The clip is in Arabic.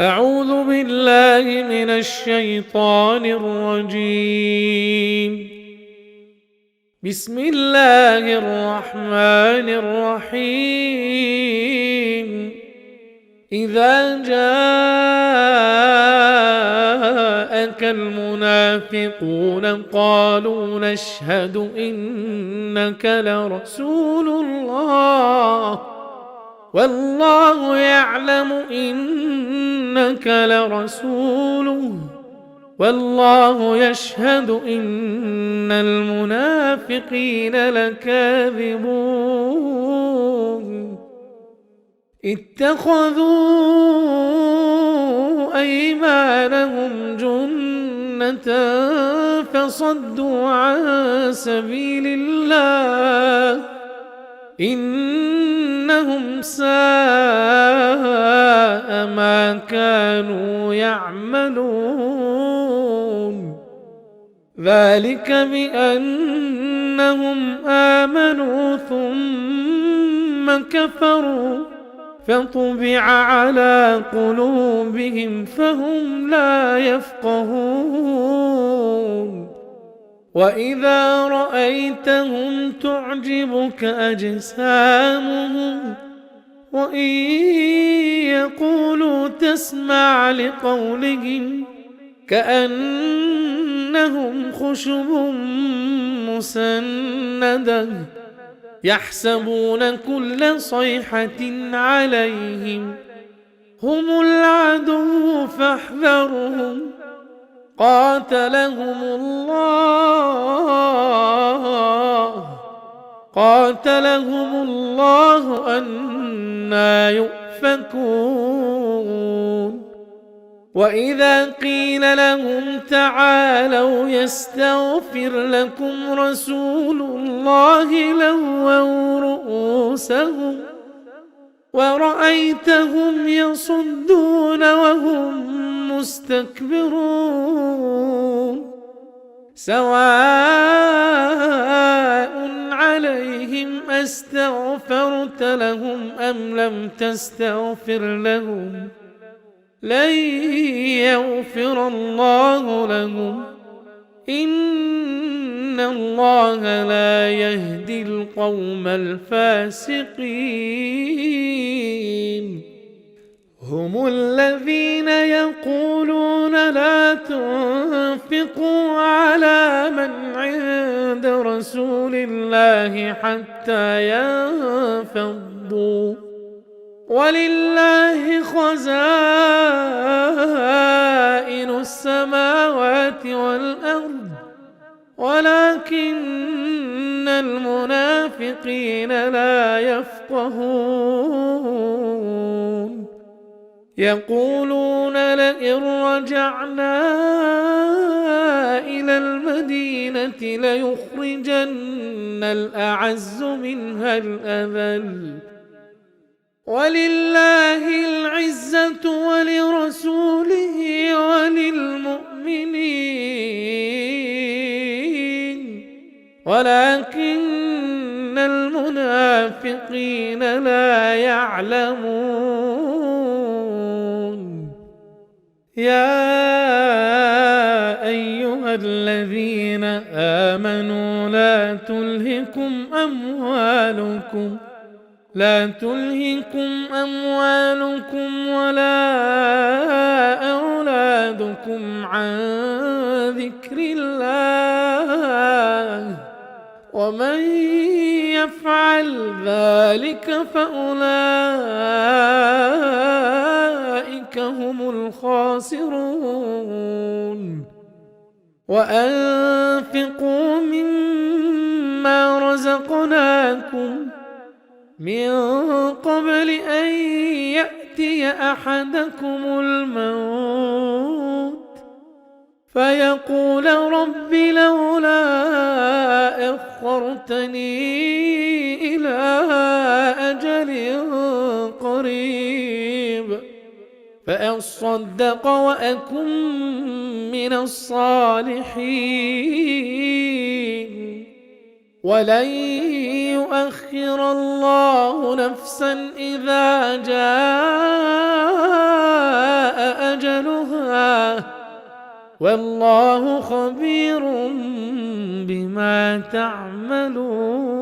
أعوذ بالله من الشيطان الرجيم. بسم الله الرحمن الرحيم. إذا جاءك المنافقون قالوا نشهد إنك لرسول الله والله يعلم إنك لرسوله والله يشهد إن المنافقين لكاذبون. اتخذوا أيمانهم جنة فصدوا عن سبيل الله إنهم ساء ما كانوا يعملون. ذلك بأنهم آمنوا ثم كفروا فطبع على قلوبهم فهم لا يفقهون. وإذا رأيتهم تعجبك أجسامهم وإن يقولوا تسمع لقولهم كأنهم خشب مسندة يحسبون كل صيحة عليهم هم العدو فاحذرهم قاتلهم الله أنى يؤفكون. وإذا قيل لهم تعالوا يستغفر لكم رسول الله لووا رؤوسهم ورأيتهم يصدون وهم مستكبرون. سواء عليهم أستغفرت لهم أم لم تستغفر لهم لن يغفر الله لهم إن الله لا يهدي القوم الفاسقين. هم الذين يقولون لا تنفقوا على من عند رسول الله حتى ينفضوا ولله خزائن السماوات والأرض ولكن المنافقين لا يفقهون. يقولون لئن رجعنا إلى المدينة ليخرجن الأعز منها الأذل ولله العزة ولرسوله وللمؤمنين ولكن المنافقين لا يعلمون. يا أيها الذين آمنوا لا تلهكم أموالكم ولا أولادكم عن ذكر الله ومن يفعل ذلك فأولئك هم الخاسرون. وأنفقوا مما رزقناكم من قبل أن يأتي أحدكم الموت فيقول رب لولا أخرتني إلى أجل قريب فأصدق وأكن من الصالحين ولن يؤخر الله نفسا إذا جاء أجلها والله خبير بما تعملون.